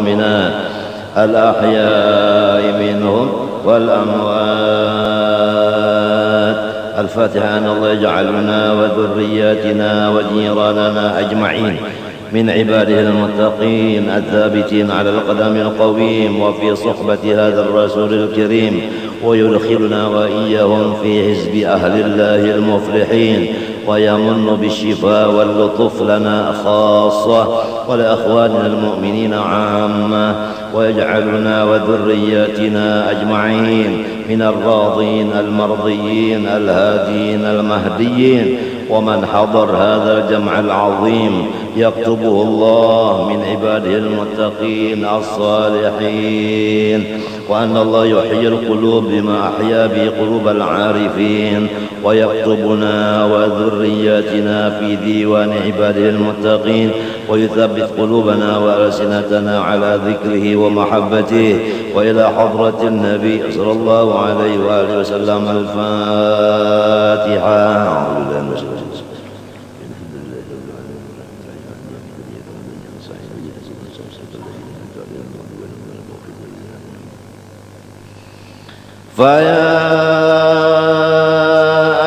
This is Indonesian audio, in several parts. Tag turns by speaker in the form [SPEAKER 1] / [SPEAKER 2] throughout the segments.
[SPEAKER 1] والمؤمنات الأحياء منهم والأموات. الفاتحة. أن الله يجعلنا وذرياتنا وجيراننا أجمعين من عباده المتقين الثابتين على القدم القويم وفي صحبة هذا الرسول الكريم، ويدخلنا وإياهم في حزب أهل الله المفلحين، ويمن بالشفاء واللطف لنا خاصة ولأخواننا المؤمنين عامة، ويجعلنا وذرياتنا أجمعين من الراضين المرضيين الهادين المهديين. ومن حضر هذا الجمع العظيم يكتبه الله من عباده المتقين الصالحين، وأن الله يحيي القلوب بما أحيا به قلوب العارفين، ويكتبنا وذرياتنا في ديوان عباده المتقين، ويثبت قلوبنا وألسنتنا على ذكره ومحبته. وإلى حضرة النبي صلى الله عليه وآله وسلم الفاتحة. فيا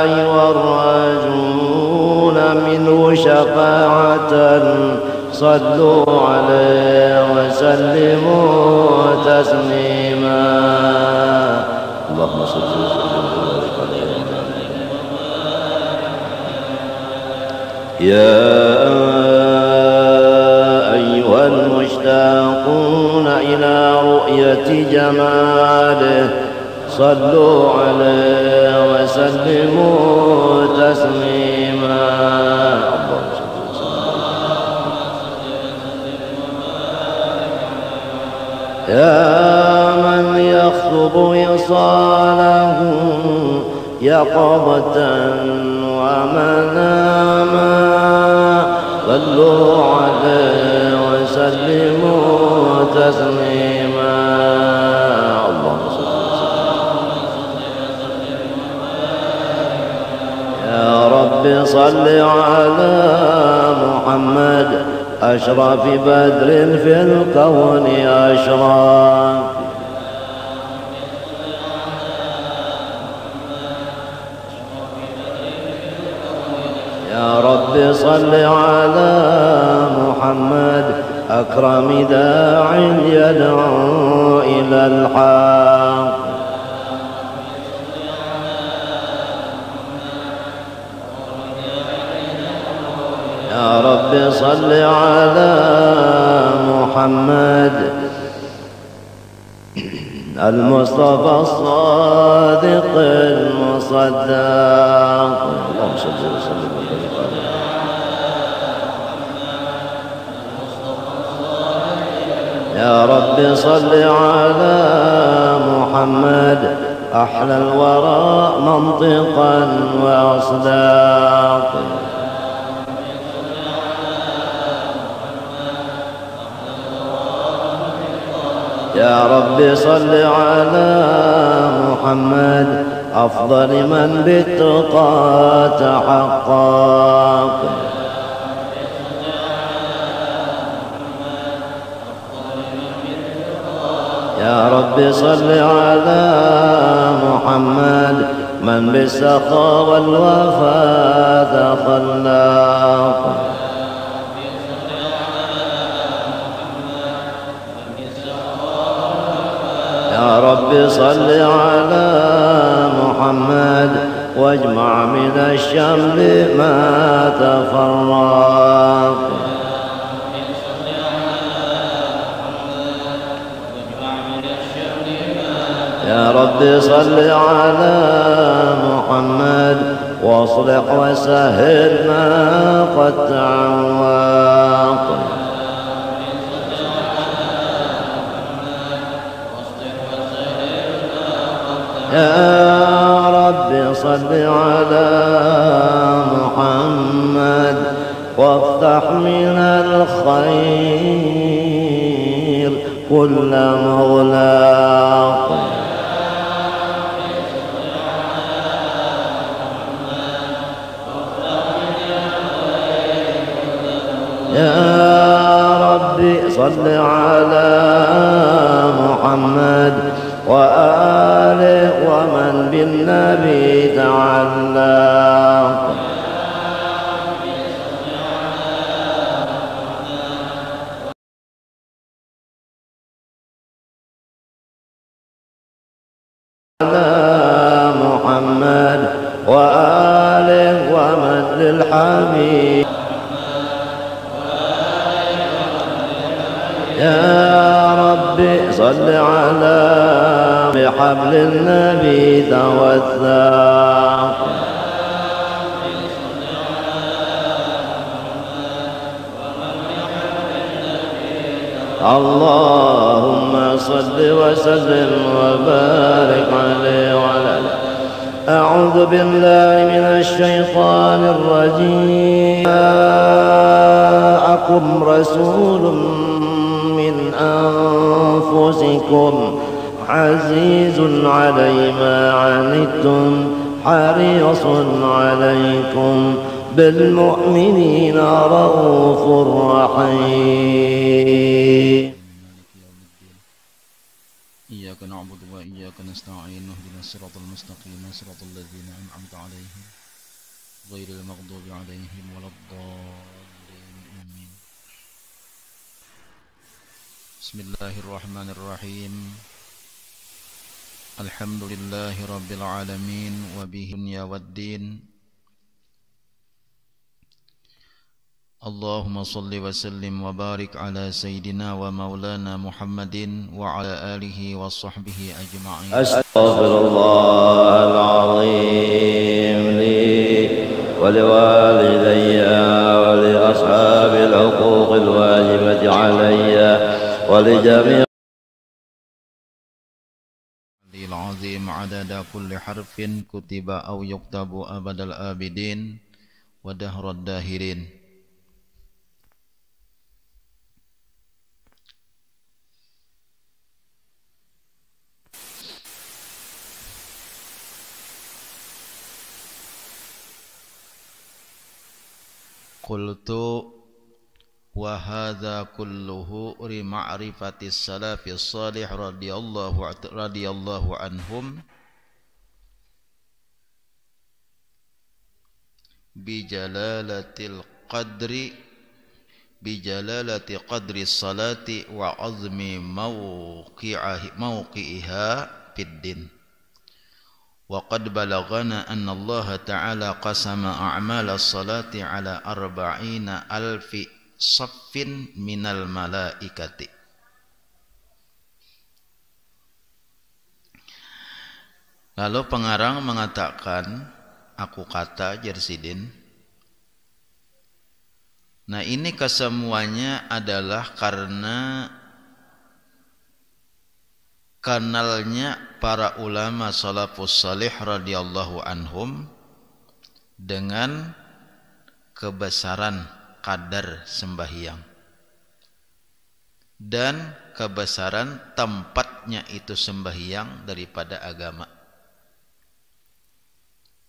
[SPEAKER 1] أيها الراجون منه شفاعة صلوا عليه وسلموا تسليما. اللهم صل وسلم عليه. يا أيها المشتاقون إلى رؤية جماله صلوا عليه وسلموا تسليما. يا من يخطب وصاله يقظة ومناما صلوا عليه وسلموا تسليما. اللهم صل يا رب صل على محمد أشرف بدر في الكون أشرف. يا رب صل على محمد أكرم داع يدعو إلى الحق. يا رب صل على محمد المصطفى الصادق المصدق. اللهم صل وسلم وبارك عليه. يا رب صل على محمد أحلى الورى منطقا وأصداق. يا رب صل على محمد أفضل من بالتقى تحقق. يا رب صل على محمد من بالسخاء والوفاء تخلق. يا رب صل على محمد واجمع من الشمل ما تفرق. يا رب صل على محمد واصلح وسهل ما قد تعوق. يا رب صل على محمد وافتح من الخير كل مغلاق. يا رب صل صل على محمد وآله ومن بالنبي تعلق. محمد وآله ومن للحبيب يا ربي صل على بحبل النبي توثق. اللهم صل وسلم وبارك عليه وعلى آله. أعوذ بالله من الشيطان الرجيم. جاءكم رسول من أنفسكم عزيز علي ما عنتم حريص عليكم بالمؤمنين رؤوف رحيم.
[SPEAKER 2] إياك نعبد وإياك نستعين اهدنا الصراط المستقيم صراط الذين أنعمت عليهم غير المغضوب عليهم ولا الضالين آمين. بسم الله الرحمن الرحيم. الحمد لله رب العالمين وبه الدنيا والدين. اللهم صل وسلم وبارك على سيدنا ومولانا محمد وعلى آله وصحبه أجمعين.
[SPEAKER 1] أستغفر الله العظيم لي ولوالدي ولأصحاب الحقوق الواجبة علي ولجميع
[SPEAKER 2] العظيم عدد كل حرف كتب أو يكتب أبد الآبدين ودهر الداهرين. Qultu wa hadza kulluhu li ma'rifati salafis salih radhiyallahu anhum bi jalalatil qadri salati wa azmi mawqi'iha fid din. Wa qad balagana anna Allah ta'ala qasama a'mal as-salati ala 40,000 saffin minal malaikati. Lalu pengarang mengatakan, aku kata Jersidin, nah ini kesemuanya adalah karena kanalnya para ulama salafus salih radhiyallahu anhum dengan kebesaran kadar sembahyang dan kebesaran tempatnya itu sembahyang daripada agama.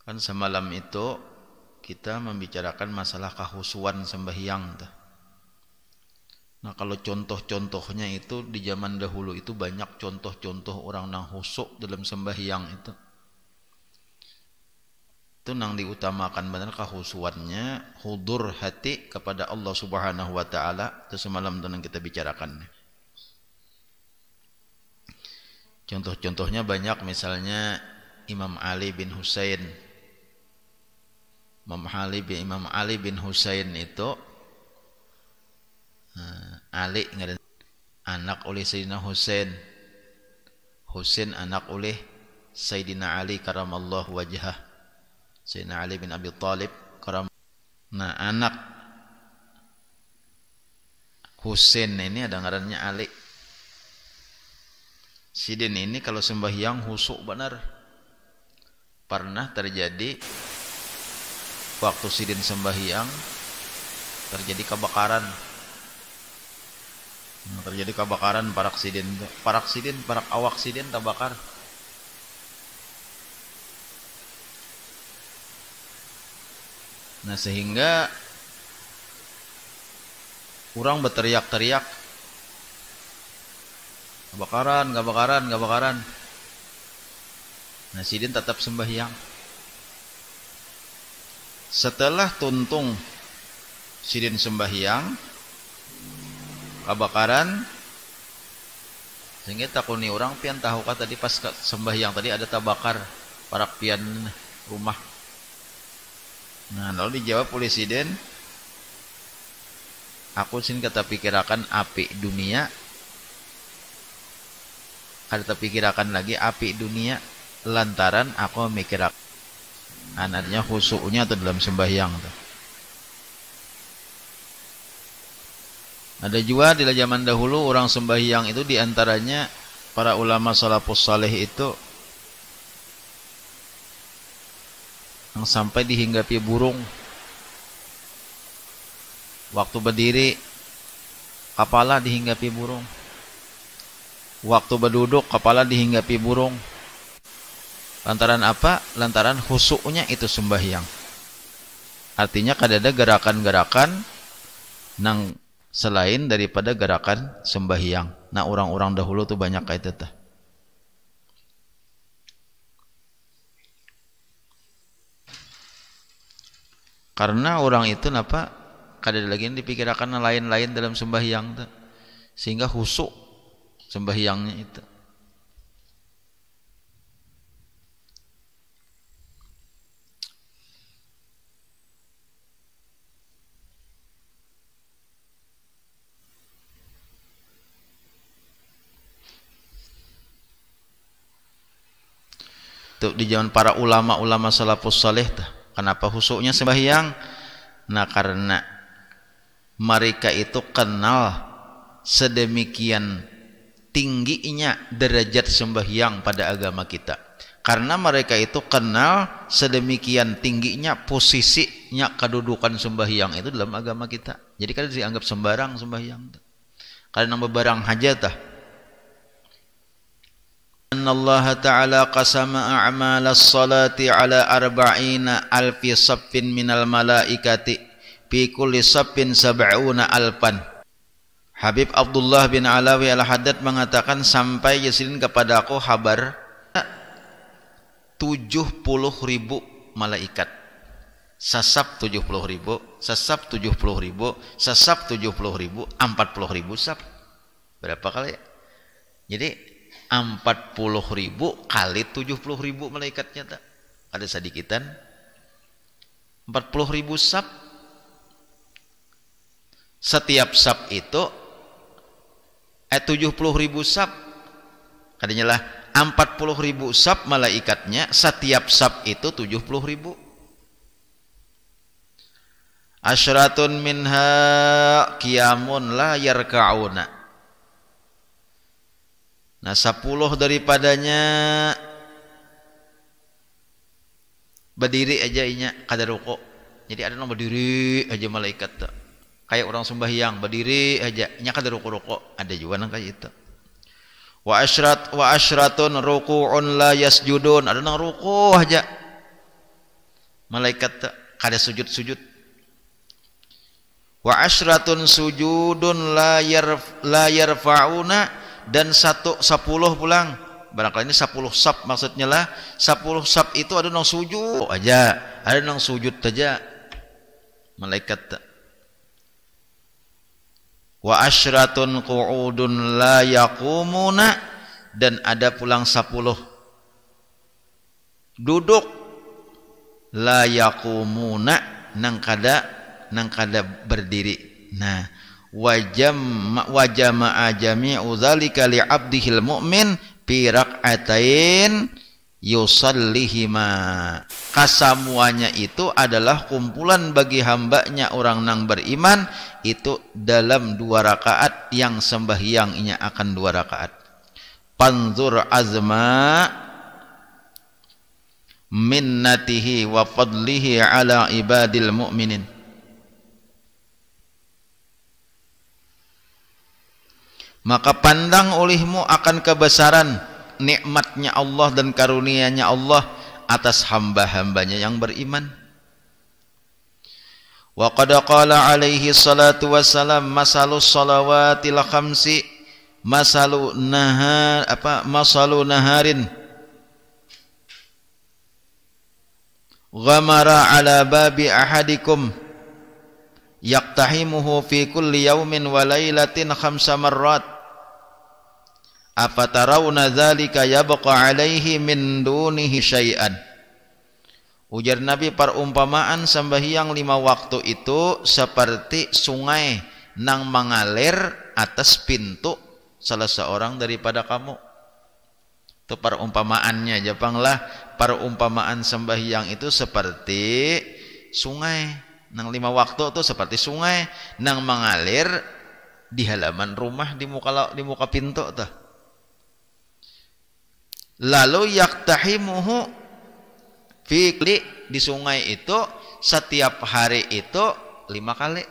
[SPEAKER 2] Kan semalam itu kita membicarakan masalah kehusuan sembahyang. Nah kalau contoh-contohnya itu di zaman dahulu itu banyak contoh-contoh orang nang husuk dalam sembahyang itu nang diutamakan benar kehusuannya, hudur hati kepada Allah Subhanahu wa taala. Itu semalam itu yang kita bicarakan. Contoh-contohnya banyak, misalnya Imam Ali bin Husain. Imam Ali bin Husain itu Ali anak oleh Sayyidina Husain, Husain anak oleh Sayyidina Ali karamallahu wajhah, Sayyidina Ali bin Abi Thalib Nah anak Husain ini ada ngarannya Ali. Sidin ini kalau sembahyang husuk benar. Pernah terjadi waktu Sidin sembahyang terjadi kebakaran. Terjadi kebakaran parak Sidin, parak awak Sidin terbakar. Nah sehingga orang berteriak-teriak Kebakaran. Nah, sidin tetap sembahyang. Setelah tuntung sidin sembahyang, kebakaran, sehingga takuni orang pian tahu tadi pas sembahyang tadi ada tabakar parak pian rumah. Nah, lalu dijawab oleh sidin, aku sin kata pikirakan api dunia, kata pikirakan lagi api dunia, lantaran aku mikirakan anaknya khusyuknya atau dalam sembahyang tuh. Ada juga di zaman dahulu orang sembahyang itu diantaranya para ulama salafus saleh itu yang sampai dihinggapi burung. Waktu berdiri kepala dihinggapi burung. Waktu berduduk kepala dihinggapi burung. Lantaran apa? Lantaran khusyuknya itu sembahyang. Artinya kadada gerakan-gerakan nang selain daripada gerakan sembahyang. Nah, orang-orang dahulu tuh banyak kayak itu tah. Karena orang itu napa kada lagi dipikirkan lain-lain dalam sembahyang tuh, sehingga khusyuk sembahyangnya itu. Tuh di zaman para ulama-ulama salafus saleh tuh, kenapa khusyuknya sembahyang? Nah, karena mereka itu kenal sedemikian tingginya derajat sembahyang pada agama kita. Karena mereka itu kenal sedemikian tingginya posisinya kedudukan sembahyang itu dalam agama kita. Jadi kan dianggap sembarang sembahyang. Karena bebarang hajatah. Allah Ta'ala qasama a'mal as-salati ala arba'ina alfi saffin minal malaikati fi kulli saffin sab'una alpan. Habib Abdullah bin Alawi al-Haddad mengatakan, sampai yasin kepada aku kabar 70.000 malaikat. Sasab 70.000, sasab 70.000, sasab 70.000, 40.000 sab. Berapa kali? Jadi 40.000 kali 70.000 malaikatnya tak ada sedikitan 40.000 sab. Setiap sab itu 70.000 sab, katanya lah 40.000 sab malaikatnya, setiap sab itu 70.000. Asyratun minha qiyamun la yarka'una. Nah, 10 daripadanya berdiri aja inya kada rukuk. Jadi ada yang berdiri aja malaikat tuh. Kayak orang sembahyang berdiri aja inya kada rukuk-rukuk. Ada juga nang kayak itu. Wa asyratun ruku'un la yasjudun. Ada nang rukuk aja. Malaikat tuh kada sujud-sujud. Wa asyratun sujudun la yarfa'una. Dan 10 pulang, barangkali ini 10 sab maksudnya lah. 10 sab itu ada nang sujud aja, ada nang sujud aja malaikat. Wa asyratun qu'udun la yaqumuna. Dan ada pulang 10 duduk la yaqumuna, nang kada berdiri. Nah, wajama'a jami'u dzalika li'abdihil mu'min fi rak'atain yusallihima. Kasamuanya itu adalah kumpulan bagi hambanya orang nang beriman itu dalam 2 rakaat yang sembahyangnya akan 2 rakaat. Panzur azma minnatihi wa fadlihi ala ibadil mu'minin. Maka pandang olehmu akan kebesaran nikmatnya Allah dan karunia-Nya Allah atas hamba-hambanya yang beriman. Wa qad qala alaihi salatu wassalam masalus salawatil khamsi masalu naharin ghamara ala babi ahadikum yaqtahimuhu fi kulli yaumin wa lailatin 5 marrat afatarawna dzalika yabqa alaihi min dunihi syai'an. Ujar Nabi, perumpamaan sembahyang 5 waktu itu seperti sungai nang mengalir atas pintu salah seorang daripada kamu. Itu perumpamaannya, japanglah perumpamaan sembahyang itu seperti sungai nang 5 waktu itu seperti sungai nang mengalir di halaman rumah, di muka pintu tuh. Lalu yaktahimuhu fikli, di sungai itu setiap hari itu 5 kali.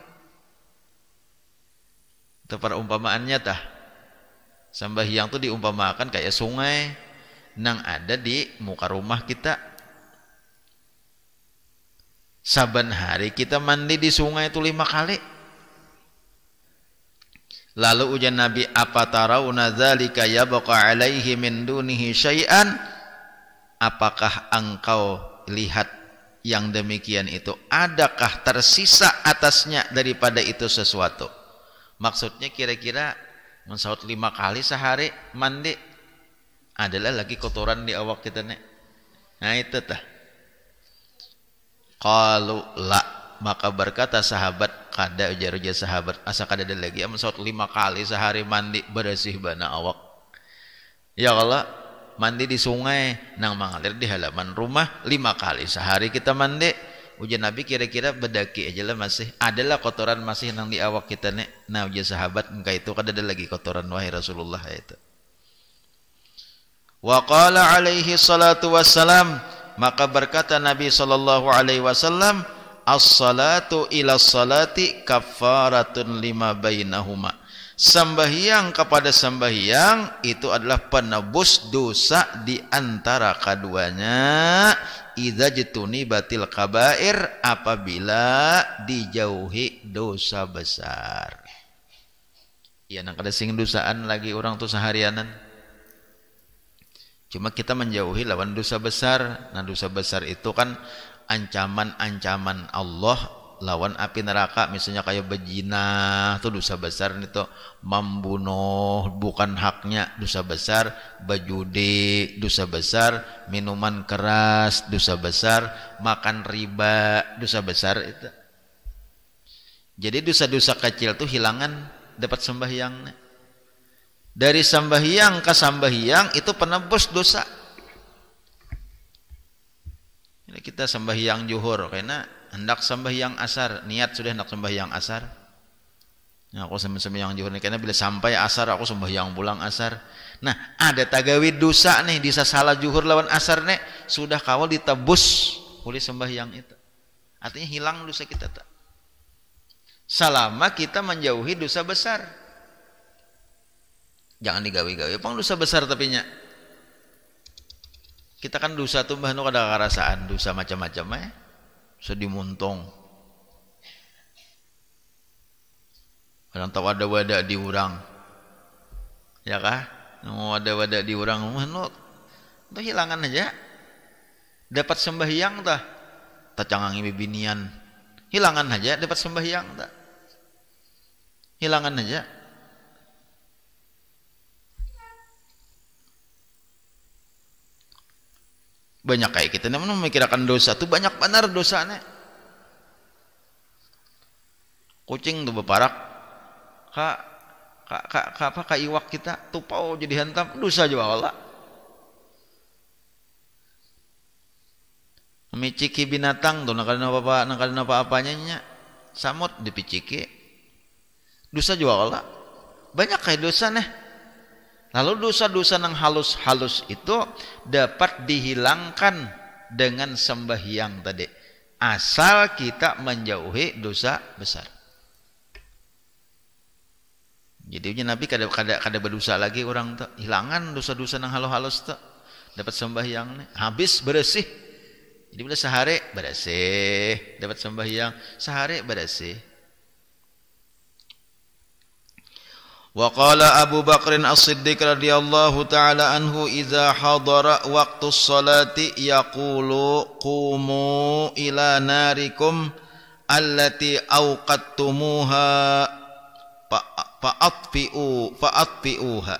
[SPEAKER 2] Itu perumpamaannya tah. Sembahyang itu diumpamakan kayak sungai nang ada di muka rumah kita. Saban hari kita mandi di sungai itu 5 kali. Lalu ujar Nabi, apa tarawna dzalika yabqa alaihi min dunihi syai'an? Apakah engkau lihat yang demikian itu, adakah tersisa atasnya daripada itu sesuatu? Maksudnya kira-kira mensaut 5 kali sehari mandi, adalah lagi kotoran di awak kita nih. Nah itu tah. Qalu la, maka berkata sahabat, kada ujar sahabat, asa kada ada lagi mensaut 5 kali sehari mandi bersih bana awak. Ya Allah, mandi di sungai nang mengalir di halaman rumah 5 kali sehari kita mandi. Ujar Nabi, kira-kira bedaki aja lah masih adalah kotoran masih nang di awak kita nih. Nah ujar sahabat, engkau itu kada ada lagi kotoran wahai Rasulullah itu. Wa qala alaihi salatu wassalam, maka berkata Nabi sallallahu alaihi wasallam, as-salatu ila salati kafaratun lima bainahuma. Sembahyang kepada sembahyang itu adalah penebus dosa di antara keduanya. Idza jtuni batil kabair, apabila dijauhi dosa besar. Ya nang kada sing dosaan lagi orang tuh seharianan. Cuma kita menjauhi lawan dosa besar. Nah dosa besar itu kan ancaman-ancaman Allah lawan api neraka, misalnya kayak berzina itu dosa besar, itu membunuh bukan haknya dosa besar, berjudi dosa besar, minuman keras dosa besar, makan riba dosa besar itu. Jadi dosa-dosa kecil itu hilangan dapat sembahyang. Dari sembahyang ke sembahyang itu penebus dosa. Ini kita sembahyang zuhur karena hendak sembahyang asar, niat sudah hendak sembahyang asar. Nah, aku sembahyang zuhur ini karena bila sampai asar aku sembahyang pulang asar. Nah, ada tagawi dosa nih di salah zuhur lawan asar nih, sudah kawal ditebus oleh sembahyang itu. Artinya hilang dosa kita tak. Selama kita menjauhi dosa besar. Jangan digawi-gawi, pang dosa besar tapi nya. Kita kan dosa tuh mbah nu kada karasaan, dosa macam-macam sedih muntong. Kadang tahu ada wadah di urang, ya kah? Mau ada wadah di urang, nu itu hilangan aja. Dapat sembahyang tah, tacangangi bibinian, hilangan aja. Dapat sembahyang tah, hilangan aja. Banyak kayak kita namun memikirkan dosa tuh banyak benar dosanya. Kucing tuh beparak ka iwak kita tupau jadi hantam dosa juga Allah. Memiciki binatang tuh nakadana apa-apanya nya samut dipiciki dosa juga Allah. Banyak kayak dosa nih. Lalu dosa-dosa yang halus-halus itu dapat dihilangkan dengan sembahyang tadi. Asal kita menjauhi dosa besar. Jadi Nabi kada berdosa lagi orang tuh. Hilangan dosa-dosa yang halus-halus tuh. Dapat sembahyang nih. Habis bersih. Jadi bila sehari bersih. Dapat sembahyang sehari bersih. Wa qala Abu Bakr As-Siddiq radhiyallahu taala anhu idza hadara waqtus salati yaqulu qumu ila narikum allati awqattumuha fa'atfi'uha.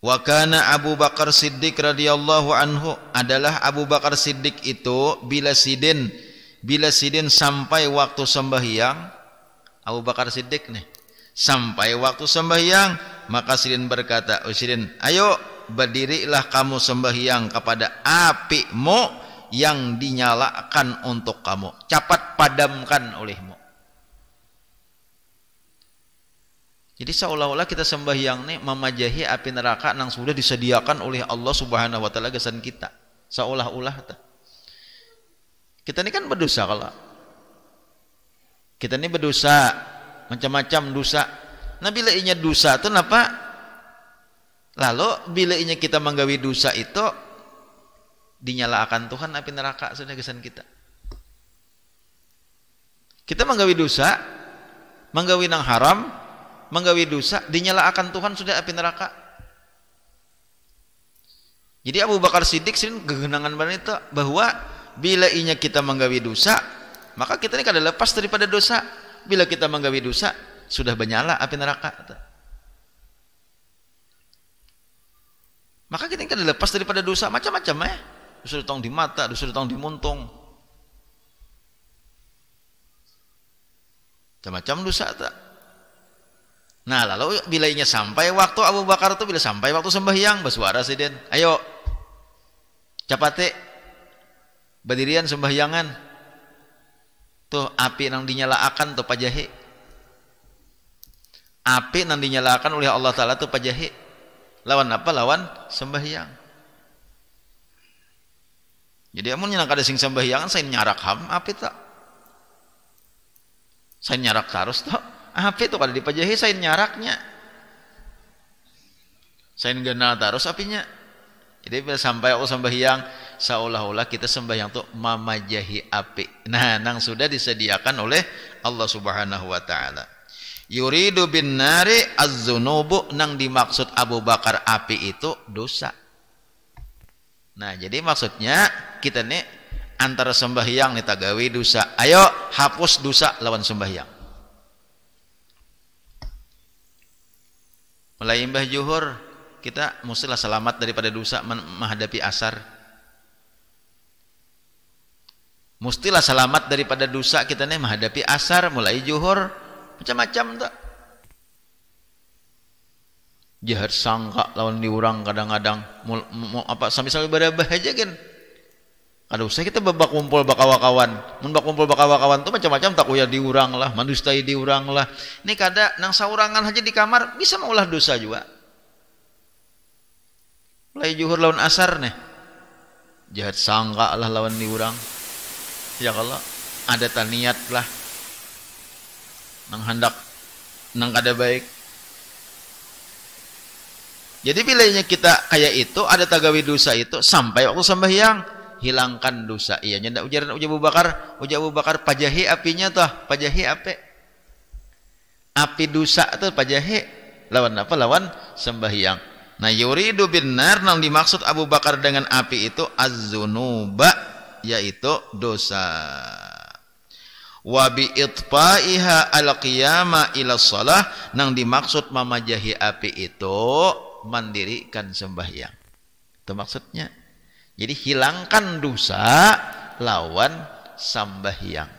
[SPEAKER 2] Wa kana Abu Bakar Siddiq radhiyallahu anhu, adalah Abu Bakar Siddiq itu bila sidin sampai waktu sembahyang, Abu Bakar Siddiq nih sampai waktu sembahyang, maka sidin berkata, "Oh sidin, ayo berdirilah kamu sembahyang kepada apimu yang dinyalakan untuk kamu, cepat padamkan olehmu." Jadi seolah-olah kita sembahyang nih memajahi api neraka yang sudah disediakan oleh Allah Subhanahu wa taala gesan kita. Seolah-olah kita ini kan berdosa, kalau kita ini berdosa macam-macam dosa. Nah bila inya dosa itu napa? Lalu bila inya kita menggawi dosa itu dinyalakan Tuhan api neraka sudah gesan kita. Kita menggawi dosa, menggawi nang haram, menggawi dosa, dinyalakan Tuhan sudah api neraka. Jadi Abu Bakar Siddiq sering kegenangan banget itu bahwa bila inya kita menggawi dosa, maka kita ini kada lepas daripada dosa. Bila kita menggawi dosa, sudah menyala api neraka. Maka kita ini kada lepas daripada dosa macam-macam ya. Dosa datang di mata, dosa datang di muntung. Macam-macam dosa tak. Nah lalu bila inya sampai waktu Abu Bakar itu bila sampai waktu sembahyang bersuara sidin, ayo capate berdirian sembahyangan tuh api nang dinyalakan tuh pajahi, api nang dinyalakan oleh Allah Ta'ala tuh pajahi, lawan apa? Lawan sembahyang. Jadi amun yang kada sing sembahyangan saya nyarak ham api tak, saya nyarak terus tak. Api itu kada dipajahi, saya nyaraknya, saya genal terus apinya. Jadi bila sampai aku sembahyang, seolah-olah kita sembahyang tuh memajahi api. Nah, nang sudah disediakan oleh Allah Subhanahu wa taala. Yuridu bin nari az-zunubu, nang dimaksud Abu Bakar api itu dosa. Nah, jadi maksudnya kita nih antara sembahyang nih tagawi dosa. Ayo hapus dosa lawan sembahyang. Mulai imbah juhur kita mestilah selamat daripada dosa menghadapi asar. Mestilah selamat daripada dosa kita nih menghadapi asar, mulai juhur macam-macam tak. Jahat sangka lawan diurang kadang-kadang mau apa sambil berabah aja kan. Kada usah kita bakumpul bakawa-kawan. Mun bakumpul bakawa-kawan tuh macam-macam tak uya diurang lah, mandustai diurang lah. Ini kada nang saurangan aja di kamar bisa maulah dosa juga. Mulai juhur lawan asar nih. Jahat sangka lah lawan diurang. Ya kalau ada taniat lah. Nang hendak nang kada baik. Jadi bilanya kita kayak itu ada tagawi dosa itu sampai waktu sembahyang hilangkan dosa. Iya ndak ujaran Abu Bakar pajahi apinya toh, pajahi api dosa tuh pajahi lawan apa? Lawan sembahyang. Nah yuridu bin nar, nang dimaksud Abu Bakar dengan api itu az-zunuba, yaitu dosa. Wa bi itfaiha al-qiyama ila shalah, nang dimaksud memajahi api itu mendirikan sembahyang. Itu maksudnya. Jadi hilangkan dosa lawan sembahyang.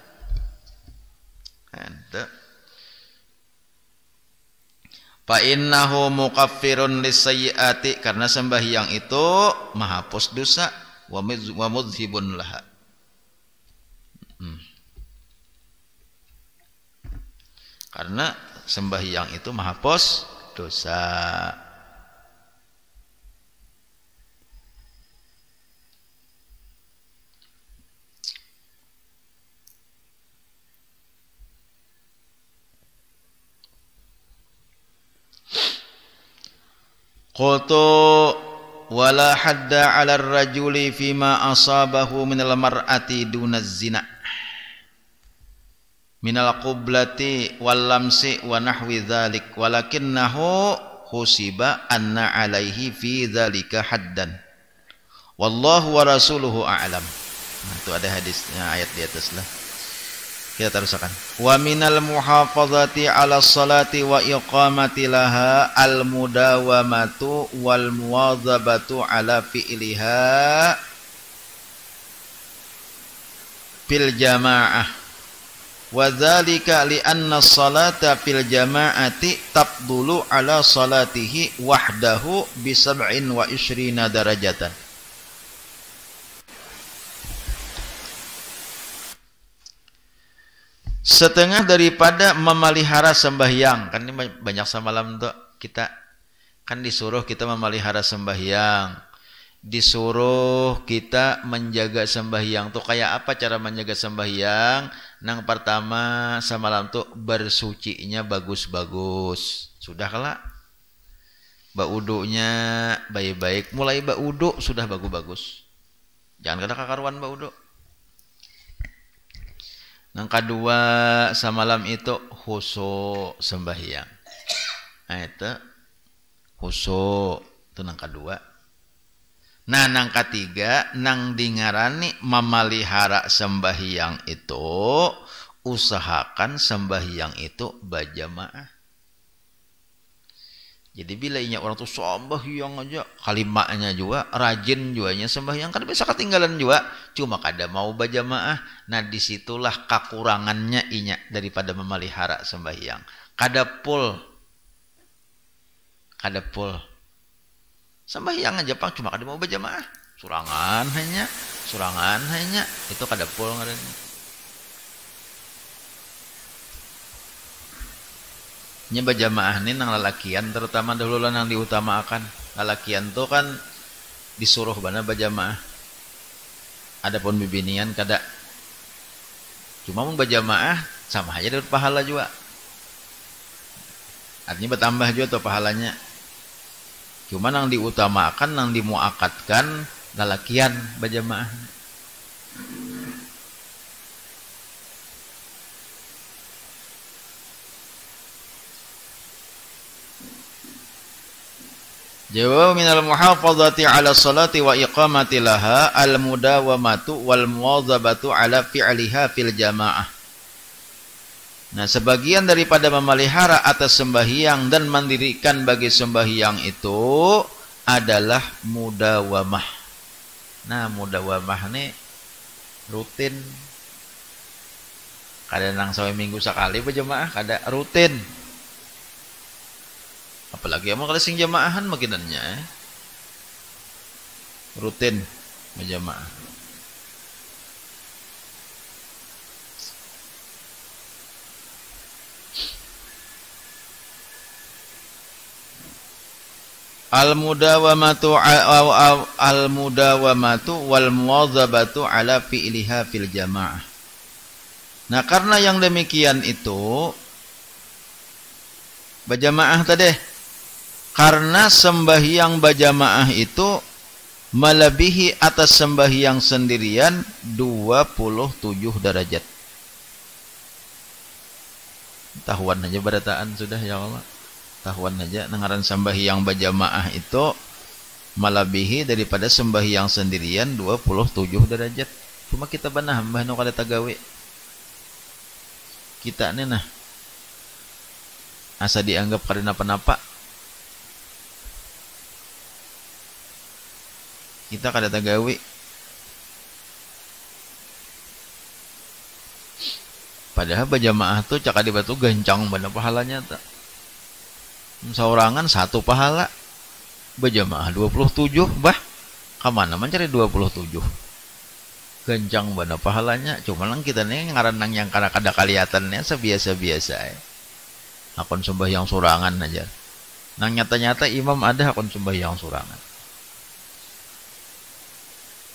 [SPEAKER 2] Fa innahu mukaffirun lisayyiati, karena sembahyang itu menghapus dosa, wa mudhibun laha. Karena sembahyang itu menghapus dosa. Qultu wala hadda 'ala ar-rajuli fima asabahu minal mar'ati dunaz zina. minal qiblati wal lamsi wa nahwi dzalik walakinnahu husiba anna alaihi fi dzalika haddan wallahu wa rasuluhu a'lam. Nah, itu ada hadisnya, ayat di atas lah. Kita teruskan. Wa minal muhafazati 'ala sholati wa iqamati laha al mudawamatu wal muwadzabatu 'ala fi'liha fil jamaah. Wa dzalika li anna sholata fil jama'ati tabdulu 'ala sholatihi wahdahu bi 27 darajatan. Setengah daripada memelihara sembahyang. Kan ini banyak semalam tuh kita kan disuruh kita memelihara sembahyang. Disuruh kita menjaga sembahyang tuh kayak apa cara menjaga sembahyang? Nang pertama semalam tuh bersucinya bagus-bagus. Sudah kala? Baudunya baik-baik. Mulai baudu sudah bagus-bagus. Jangan kada kakaruan baudu. Nang kedua semalam itu khusyuk sembahyang. Nah itu khusyuk itu nang kedua. Nah nang ketiga nang dingarani memelihara sembahyang itu usahakan sembahyang itu berjamaah. Jadi bila inya orang tuh sembahyang aja kalimatnya juga rajin juanya sembahyang kan bisa ketinggalan juga cuma kada mau berjamaah. Nah disitulah kekurangannya inya daripada memelihara sembahyang. Kada full sembahyang aja pang cuma kada mau berjamaah. Surangan hanya itu kada full ngarannya. Nya berjamaah ini nang lalakian terutama dahulu lah nang diutamakan. Lalakian tuh kan disuruh bana berjamaah. Adapun bibinian kada. Cuma mun berjamaah sama aja dapat pahala juga. Artinya bertambah juga tuh pahalanya. Cuma nang diutamakan, nang dimuakatkan lalakian berjamaah. Jawab minal muhafazati 'ala sholati wa iqamati laha al mudawamatu wal muwadzabatu 'ala fi'liha fil jamaah. Nah, sebagian daripada memelihara atas sembahyang dan mendirikan bagi sembahyang itu adalah mudawamah. Nah, mudawamah ini rutin. Kadang nang sawe minggu sekali berjamaah, kada rutin. Apalagi emang kalau sing jamaahan makinannya rutin berjamaah. Al-mudawamatu wal muwadzabatu ala fi'liha fil jamaah. Nah, karena yang demikian itu berjamaah tadi karena sembahyang berjamaah itu melebihi atas sembahyang sendirian 27 derajat. Tahuan aja berataan sudah ya Allah. Tahuan aja nengaran sembahyang berjamaah itu melebihi daripada sembahyang sendirian 27 derajat. Cuma kita banah hambah no kada tagawe. Kita ini nah asa dianggap kada napa-napa. Kita kada tagawe. Padahal berjamaah tuh cak di batu gancang bener pahalanya tak. Saurangan satu pahala. Berjamaah 27 bah. Kamana mencari 27. Gancang bener pahalanya. Cuma lang kita nih ngaranang yang kada kelihatannya sebiasa-biasa. Akon sembahyang surangan aja. Nang nyata-nyata imam ada akon sembahyang surangan.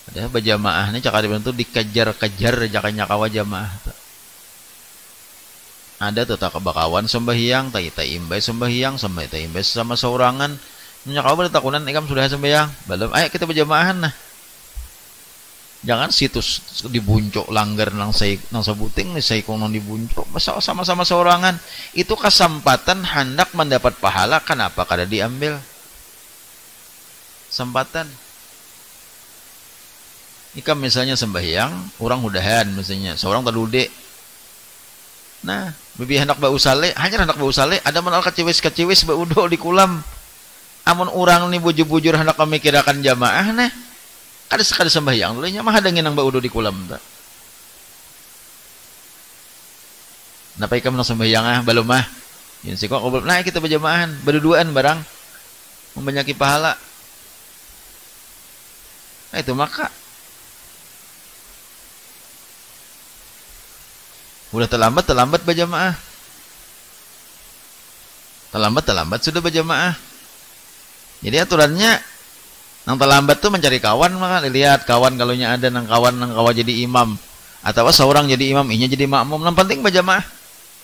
[SPEAKER 2] Ada berjamaah ini cakap dibantu dikejar-kejar jakanya kawa jamaah. Ada tuh tak bakawan sembahyang, tak imbay sembahyang, sampai tak imbay sama saurangan. Nya kawa bertakunan ikam sudah sembahyang, belum. Ayo kita berjamaahan nah. Jangan situs dibuncuk langgar nang sabuting nih saya konon dibuncuk masa sama-sama seorangan. Itu kesempatan hendak mendapat pahala, kenapa kada diambil kesempatan. Jika misalnya sembahyang orang udahan misalnya seorang tadude, nah bibi hendak bau sale hanya hendak bau sale ada menal keciwis bau udo di kulam. Amun orang nih bujur-bujur hendak memikirkan jamaah nah kada sekali sembahyang dulu nya mah ada nginang baudo di kolam ta. Napa ikam nang sembahyang belum mah. Yen sik kok nah kita berjamaahan, berduaan barang membanyaki pahala. Nah itu maka udah terlambat berjamaah. Terlambat sudah berjamaah. Jadi aturannya nang terlambat tuh mencari kawan, maka lihat kawan kalau ada nang kawan jadi imam atau seorang jadi imam inya jadi makmum. Yang penting berjamaah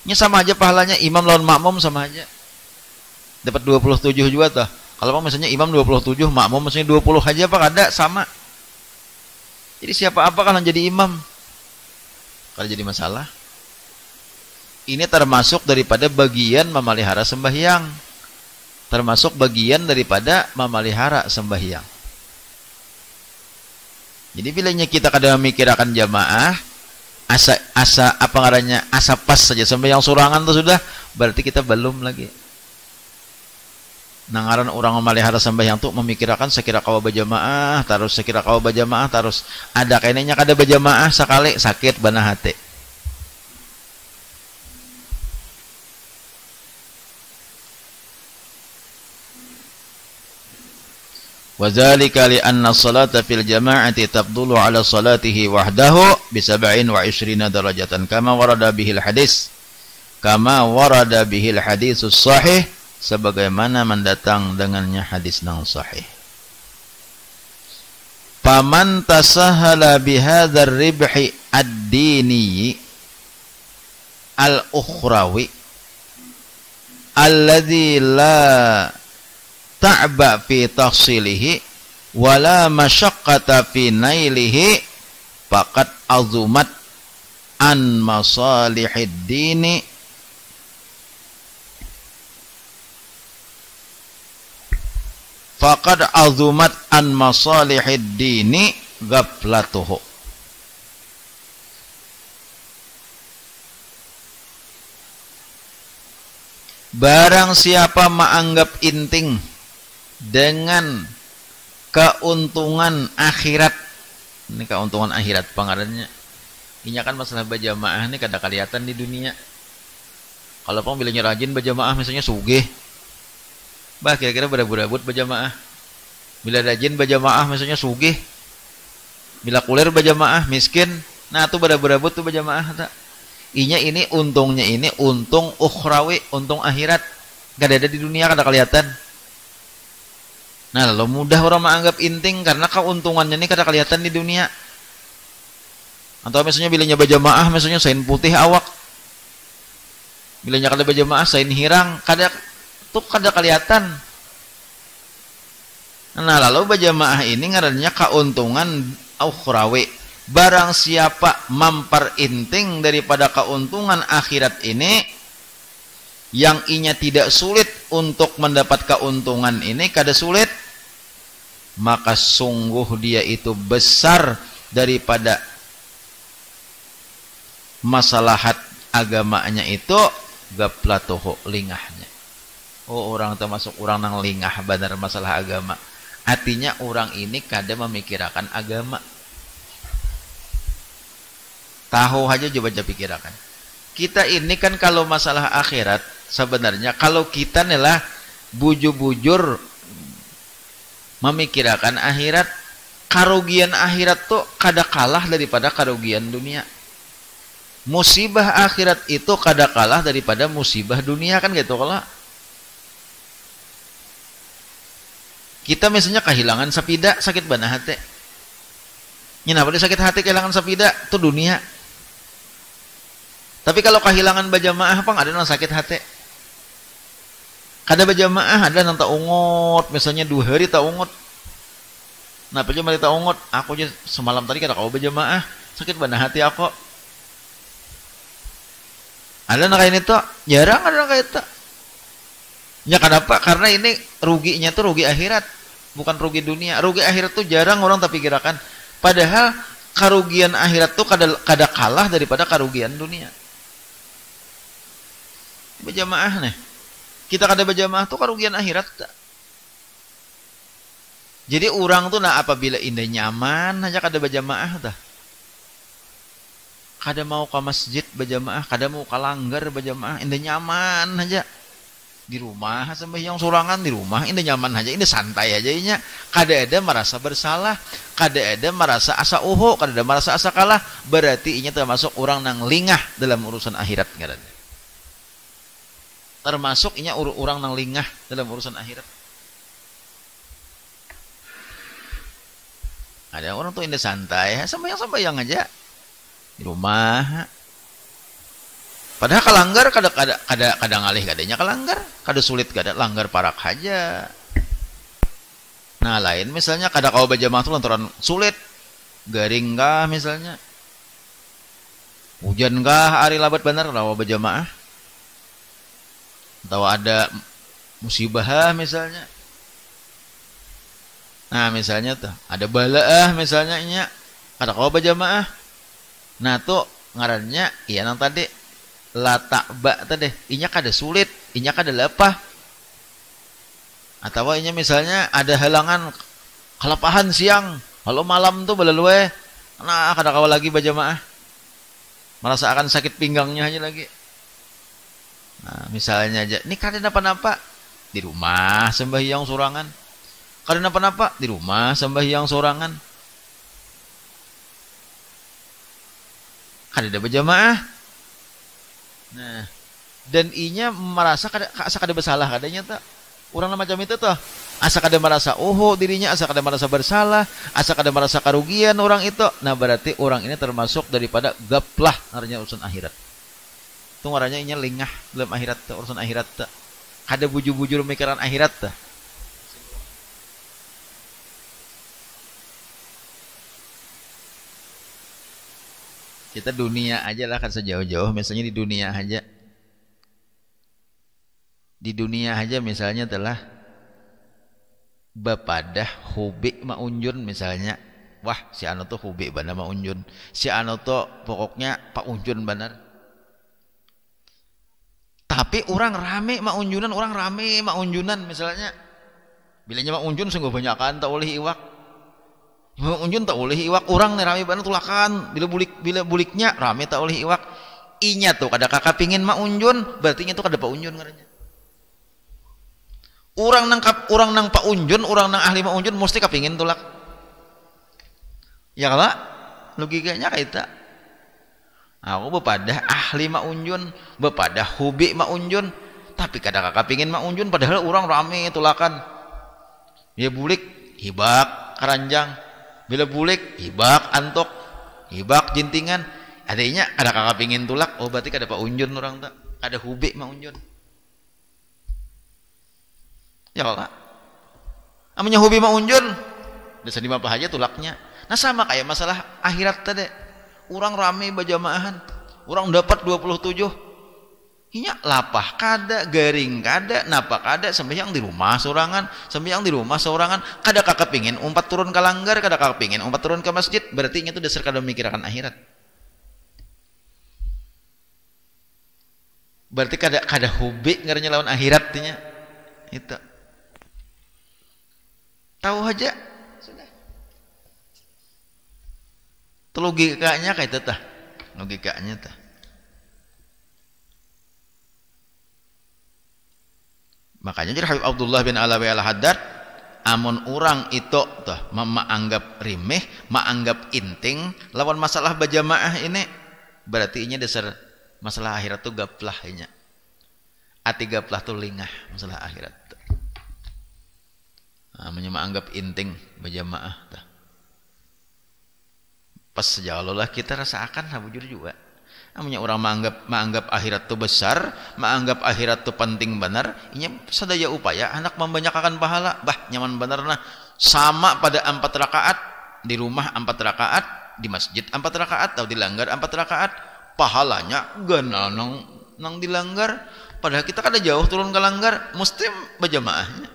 [SPEAKER 2] nya sama aja pahalanya, imam lawan makmum sama aja dapat 27 juga tuh. Kalau misalnya imam 27 makmum misalnya 20 aja apa ada sama. Jadi siapa apa kan jadi imam kalau jadi masalah. Ini termasuk daripada bagian memelihara sembahyang, termasuk bagian daripada memelihara sembahyang. Jadi bilanya kita kadang memikirkan jamaah asa apa ngarannya asa pas saja sampai yang sorangan tuh sudah berarti kita belum lagi. Nangaran orang memelihara sembahyang tuh memikirkan sekira kawa berjamaah terus ada kayaknya kada berjamaah sekali sakit bana hati. وذلك لأن الصلاة في الجماعة تفضل على صلاته وحده ب27 درجة كما ورد به الحديث الصحيح sebagaimana mendatang dengannya hadis nang sahih. Faman tasahala bihadzal ribhi ad-dini al-ukhrawi alladzi la ta'ba fi tahsilihi wala masyaqqata fi nailihi faqad azumat an masalihid dini ghaflatuhu. Barang siapa menganggap inting dengan keuntungan akhirat, ini keuntungan akhirat pengarannya ini kan masalah berjamaah ini kada kelihatan di dunia. Kalau pun bilanya rajin berjamaah misalnya sugih bah kira-kira berabut berjamaah, bila rajin berjamaah misalnya sugih, bila kulir berjamaah miskin, nah tuh berabut tuh berjamaah tak inya ini untungnya ini untung ukhrawi, untung akhirat kada ada di dunia kada kelihatan. Nah, lalu mudah orang menganggap inting karena keuntungannya ini kada kelihatan di dunia. Atau misalnya bilanya berjamaah misalnya sain putih awak. Bilanya kada berjamaah sain hirang, kada kelihatan. Nah, lalu berjamaah ini ngarannya keuntungan ukhrawi. Barang siapa memperinting daripada keuntungan akhirat ini yang inya tidak sulit untuk mendapat keuntungan ini kada sulit, maka sungguh dia itu besar daripada masalahat agamanya itu gaplatuhu lingahnya. Oh orang termasuk orang nang lingah benar masalah agama. Artinya orang ini kada memikirkan agama. Tahu aja coba pikirkan. Kita ini kan kalau masalah akhirat sebenarnya kalau kita nih bujur-bujur memikirkan akhirat, kerugian akhirat tuh kada kalah daripada kerugian dunia. Musibah akhirat itu kada kalah daripada musibah dunia kan gitu. Kalau kita misalnya kehilangan sapida sakit bana hati, nyapa dia sakit hati kehilangan sapida itu dunia. Tapi kalau kehilangan berjamaah apa ada yang sakit hati? Kada berjamaah ada yang tak ungut, misalnya 2 hari tak ungut. Nah, aja malita ungut, aku aja semalam tadi kata kau berjamaah, sakit benar hati aku. Ada nak kayak itu, jarang ada kayak itu. Ya kenapa? Karena ini ruginya tuh rugi akhirat, bukan rugi dunia. Rugi akhirat tuh jarang orang tapi kirakan. Padahal kerugian akhirat tuh kada kalah daripada kerugian dunia. Berjamaah nih, kita kada berjamaah tuh kerugian akhirat. Jadi orang tuh nah apabila indah nyaman aja kada berjamaah dah. Kada mau ke masjid berjamaah, kada mau ke langgar berjamaah, indah nyaman aja. Di rumah sembahyang sorangan di rumah, indah nyaman aja, indah santai aja nya. Kada ada merasa bersalah, kada ada merasa asa uho, kada ada merasa asa kalah. Berarti ini termasuk orang nang lingah dalam urusan akhirat kada. Termasuk ini orang nang lingah dalam urusan akhirat. Ada orang tuh indah santai, sembahyang aja di rumah. Padahal kalanggar kada ngalih kadanya kalanggar, kada sulit kada langgar parak aja. Nah lain misalnya kada kau berjamaah tuh lantaran sulit, garing kah misalnya, hujan kah hari labat benar kalau berjamaah, atau ada musibah misalnya. Nah misalnya tuh ada bala misalnya nya kada kau berjamaah. Nah tuh ngarannya iya nang tadi latak bak tadi inya kada sulit, inya kada lepah. Atau inya misalnya ada halangan kelapahan siang, kalau malam tuh belalue, nah kada kau lagi berjamaah. Merasa akan sakit pinggangnya aja lagi. Nah misalnya aja, ini kada napa-napa di rumah sembahyang sorangan. Kada napa-napa di rumah sembahyang sorangan. Kada ada berjamaah. Nah, dan inya merasa asa kada bersalah kadanya tak. Orang macam itu tuh. Asa kada merasa dirinya, asa kada merasa bersalah, asa kada merasa kerugian orang itu. Nah, berarti orang ini termasuk daripada gaplah artinya urusan akhirat. Itu ngarannya inya lingah dalam akhirat tuh, urusan akhirat tuh. Kada bujur-bujur mikiran akhirat tuh. Kita dunia aja lah kan sejauh-jauh, misalnya di dunia aja. Di dunia aja misalnya telah bapadah hobi maunjun misalnya. Wah, si anu tuh hobi benar maunjun. Si anu tuh pokoknya Pak Unjun benar. Tapi orang rame maunjunan misalnya. Bilanya maunjun sungguh banyakan tak oleh iwak. Unjun tak oleh iwak orang nih rame banget tulakan bila buliknya rame tak oleh iwak inya tuh kada kakak pingin mak unjun berarti itu kada pak unjun ngarannya orang nang pak unjun orang nang ahli mak unjun mesti kapingin tulak ya kala logikanya kayak itu aku bepadah ahli mak unjun bepadah hobi mak unjun tapi kada kakak pingin mak unjun padahal orang rame tulakan ya bulik hibak keranjang bila bulik hibak antok hibak jintingan adanya ada kakak pingin tulak berarti kada pak unjun orang tak ada hubik mah unjun ya kak amanya hubi mah unjun desa di apa aja tulaknya. Nah sama kayak masalah akhirat tadi orang rame berjamaahan orang dapat 27 inya lapah kada, garing kada, napa kada, sembahyang di rumah sorangan, kada kakak pingin umpat turun ke langgar, kada kakak pingin umpat turun ke masjid, berarti itu dasar kada memikirkan akhirat. Berarti kada hobi ngarannya lawan akhiratnya. Itu. Tahu aja sudah. Itu logikanya kayak itu tah. Logikanya tah. Makanya jadi Habib Abdullah bin Alawi al-Haddad amun orang itu tuh menganggap rimeh, menganggap inting lawan masalah berjamaah ini berarti ini dasar masalah akhirat tuh gaplah nya. Ati gaplah tuh lingah masalah akhirat. Menganggap inting berjamaah tuh. Pas sejauh lah kita rasakan bujur juga. Namanya orang menganggap akhirat itu besar, menganggap akhirat itu penting benar, ini sadaya upaya anak membanyakkan pahala, bah nyaman benar nah sama pada 4 rakaat, di rumah 4 rakaat, di masjid 4 rakaat atau dilanggar 4 rakaat, pahalanya ganal nang dilanggar. Padahal kita kada jauh turun ke langgar, mesti berjamaahnya.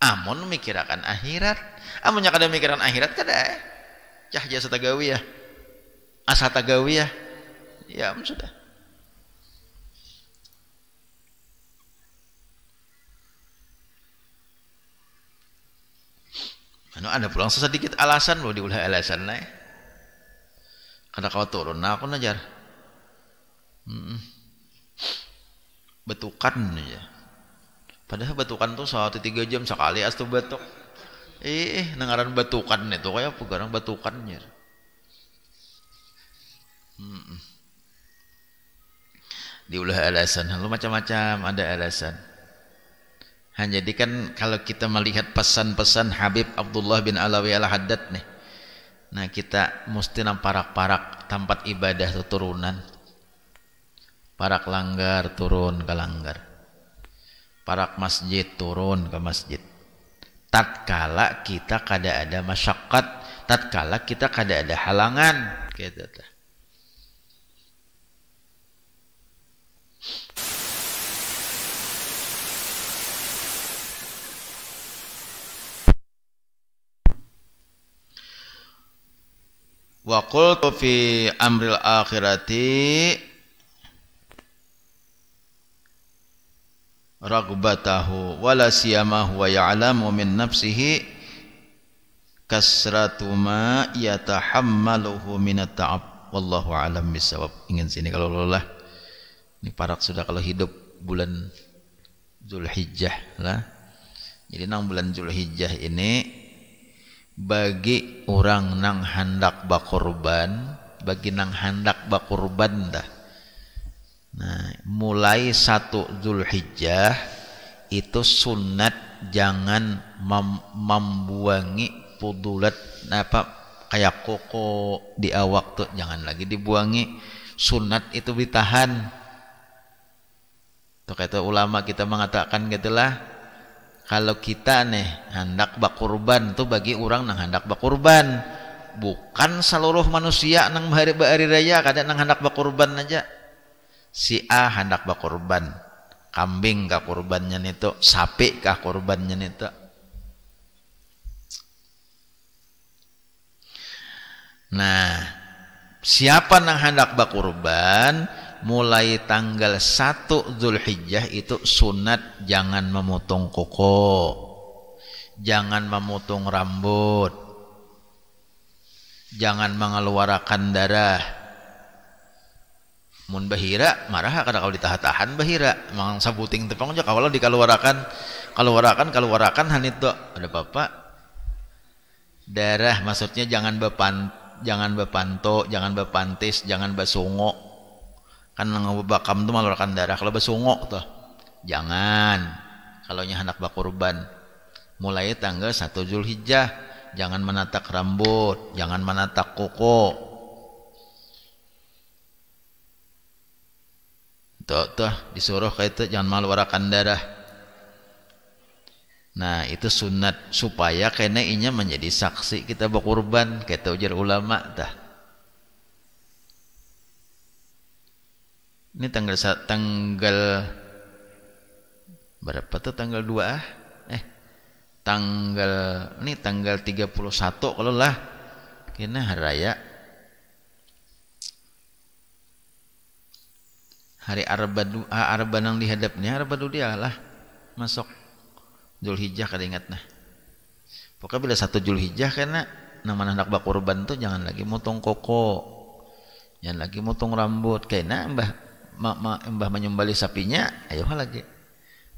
[SPEAKER 2] Amun mikirakan akhirat, amunnya kada mikiran akhirat kada cah jasa tagawiyah, asa tagawiyah, ya sudah. Ada pulang sedikit alasan loh, diulah alasan naik. Kada kau turun, nah aku najar. Betukan aja. Padahal betukan tuh 1-3 jam sekali astu betuk. Nengaran betukan itu kayak pegarang betukannya. Diulah alasan, lalu macam-macam ada alasan. Jadi kan kalau kita melihat pesan-pesan Habib Abdullah bin Alawi al-Haddad nih, nah kita mesti nang parak-parak tempat ibadah itu turunan, parak langgar turun ke langgar, parak masjid turun ke masjid. Tatkala kita kada ada masyaqqat, tatkala kita kada ada halangan, gitu. Wa qultu fi amril akhirati ragbatahu wala siyamahu wa ya'lamu min nafsihi kasratu ma yatahammaluhu minat ta'ab wallahu alam bisawab. Ingin sini kalau lelah ini parak sudah kalau hidup bulan Zulhijjah lah. Jadi nang bulan Zulhijjah ini bagi orang nang hendak bakurban, bagi nang hendak bakurban dah. Nah, mulai 1 Zulhijjah itu sunat jangan membuangi pudulat apa kayak koko di awak tuh jangan lagi dibuangi. Sunat itu ditahan. Tuh kata ulama kita mengatakan gitulah. Kalau kita nih hendak bakurban tuh bagi orang nang hendak bakurban, bukan seluruh manusia nang hari raya kadang nang hendak bakurban aja. Si A hendak bakurban, kambing kah kurbannya nito, sapi kah kurbannya nito. Nah, siapa nang hendak bakurban mulai tanggal 1 Zulhijjah itu sunat jangan memotong koko, jangan memotong rambut, jangan mengeluarkan darah. Mun bahira marah kada kau ditahan bahira, mang sabuting tepang aja kalau dikeluarkan han itu ada bapak darah, maksudnya jangan bepanto, jangan bepantis, jangan basongo. Kan ngabakam tuh mengeluarkan darah. Kalau besungok tuh jangan. Kalau nya hendak bakurban mulai tanggal 1 Zulhijjah jangan menatak rambut, jangan menatak kuku. Tuh disuruh kayak itu jangan mengeluarkan darah. Nah itu sunat supaya kena inya menjadi saksi kita bakurban kayak ujar ulama dah. Ini tanggal berapa tuh tanggal 2 tanggal 31 kalau lah kena hari raya hari arba nang dihadapnya arba dia lah masuk Zulhijjah kada ingat nah pokoknya bila 1 Zulhijjah kena nang mana hendak bakurban tuh jangan lagi motong koko, jangan lagi motong rambut kena mbah menyembelih sapinya ayo lagi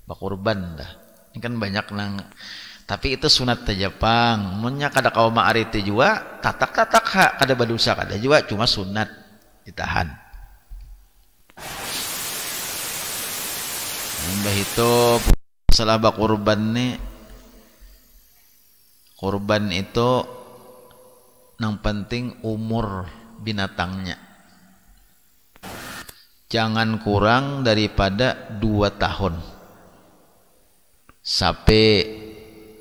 [SPEAKER 2] bakurban dah. Ini kan banyak nang tapi itu sunat tajapang munnya kada kau ma'ariti jua tatak hak kada badosa kada jua cuma sunat ditahan. Mbah itu masalah bakurban nih kurban itu nang penting umur binatangnya jangan kurang daripada 2 tahun. sapi,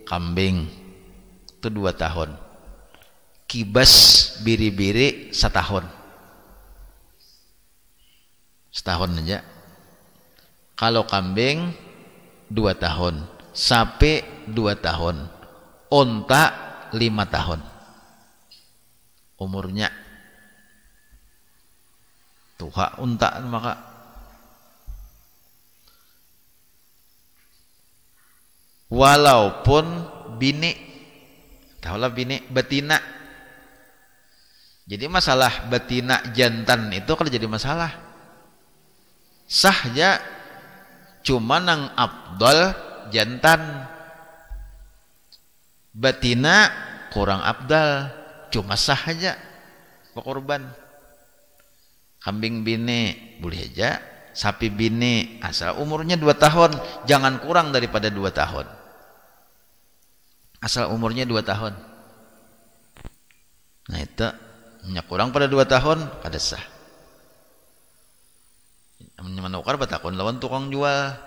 [SPEAKER 2] kambing itu 2 tahun. Kibas biri-biri setahun aja. Kalau kambing 2 tahun, sapi 2 tahun, onta 5 tahun umurnya. Tuh hak unta maka walaupun bini, tahulah bini betina. Jadi masalah betina jantan itu kalau jadi masalah sahja, cuma nang afdal jantan, betina kurang afdal, cuma sah aja korban. Kambing bini boleh aja, sapi bini asal umurnya 2 tahun, jangan kurang daripada 2 tahun. Asal umurnya 2 tahun. Nah itu kurang pada 2 tahun kada sah. Menukar batakon lawan tukang jual.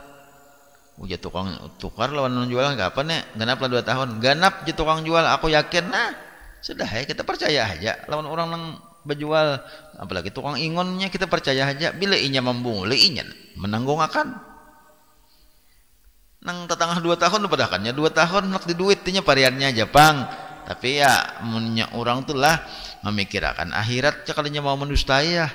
[SPEAKER 2] Uja tukang tukar lawan jual enggak apa nih? Ganap lah 2 tahun. Ganap je tukang jual, aku yakin nah. Sudah ya kita percaya aja lawan orang nang berjual, apalagi tukang ingonnya kita percaya aja. Bila inya membungli inya menanggung akan. Nang tetangah 2 tahun padakannya 2 tahun nak di duit nya pariannya Jepang. Tapi ya munnya orang tuh lah memikirkan akhirat cakalinya mau mendustai ya.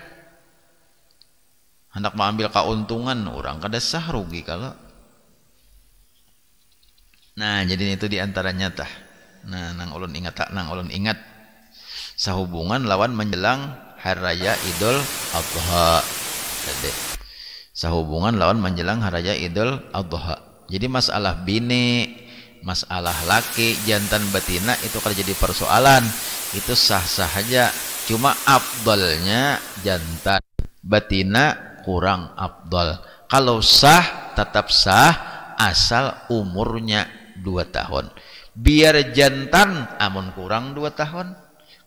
[SPEAKER 2] Hendak mengambil keuntungan orang kada sah rugi kalau. Nah, jadi itu diantaranya tah. Nah, nang ulun ingat sahubungan lawan menjelang hari raya Idul Adha. Jadi sahubungan lawan menjelang hari raya Idul Adha. Jadi masalah bini, masalah laki, jantan betina itu kalau jadi persoalan itu sah-sah aja. Cuma afdalnya jantan, betina kurang afdal. Kalau sah tetap sah asal umurnya 2 tahun. Biar jantan amun kurang 2 tahun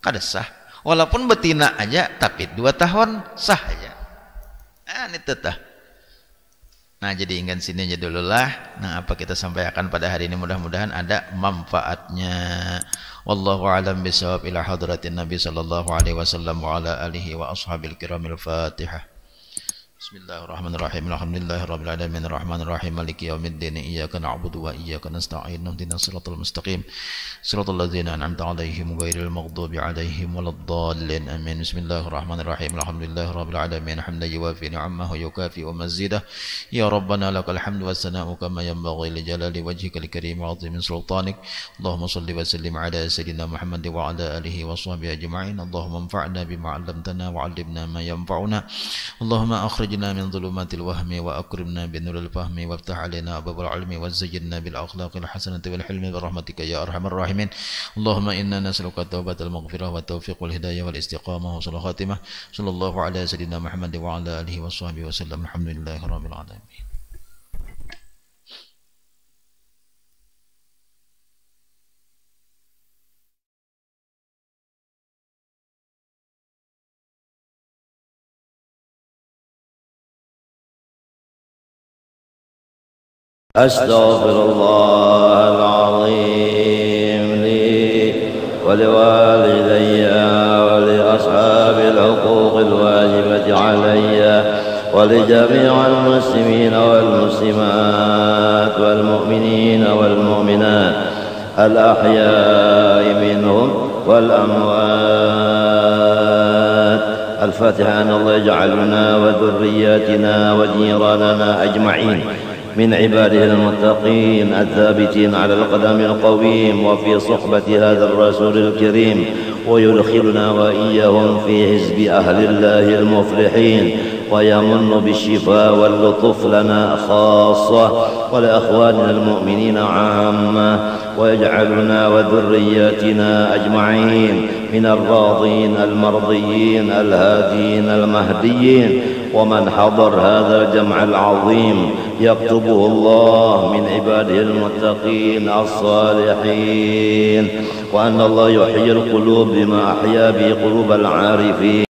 [SPEAKER 2] kada sah. Walaupun betina aja tapi 2 tahun sah aja. Nah ini tetap. Nah jadi ingat sini aja dulu lah. Nah apa kita sampaikan pada hari ini mudah-mudahan ada manfaatnya. Wallahu a'lam bishawab. Ila hadratin Nabi sallallahu alaihi wasallam wa ala alihi wa ashabil kiramil Fatihah. Bismillahirrahmanirrahim. Alhamdulillahirabbil alamin arrahmanir rahim maliki yaumiddin iyyaka na'budu wa iyyaka nasta'in ihdinas siratal mustaqim siratal ladzina an'amta 'alaihim ghairil maghdubi 'alaihim waladdallin amin. Bismillahirrahmanirrahim. Alhamdulillahirabbil alamin hamdan yuwafi ni'amahu yukafi wa mazidah ya rabbana lakal hamdu was sana'u kama yanbaghi li jalali wajhikal karim wa 'azimi sultanik. Allahumma shalli wa sallim 'ala sayyidina Muhammad wa 'ala alihi wa sahbihi ajma'in. Allahumma anfa'na bima 'allamtana wa 'allimna ma yanfa'una. Allahumma akhrijna من ظلمات الوهم وأكرمنا بنور الفهم وافتح علينا أبواب العلم وزينا بالأخلاق الحسنة والحلم برحمتك يا أرحم الراحمين. اللهم إنا نسألك التوبة المغفرة والتوفيق والهداية والاستقامة وصلاح خاتمة. صلى الله على سيدنا محمد وعلى آله وصحبه وسلم. الحمد لله رب العالمين.
[SPEAKER 1] أستغفر الله العظيم لي ولوالدي ولأصحاب الحقوق الواجبة علي ولجميع المسلمين والمسلمات والمؤمنين والمؤمنات الأحياء منهم والأموات. الفاتحة. أن الله يجعلنا وذرياتنا وجيراننا أجمعين من عباده المتقين الثابتين على القدم القويم وفي صحبة هذا الرسول الكريم ويدخلنا وإياهم في حزب أهل الله المفلحين ويمن بالشفاء واللطف لنا خاصة ولأخواننا المؤمنين عامة ويجعلنا وذرياتنا أجمعين من الراضين المرضيين الهادين المهديين. ومن حضر هذا الجمع العظيم يكتبه الله من عباده المتقين الصالحين. وأن الله يحيي القلوب بما أحيا به قلوب العارفين.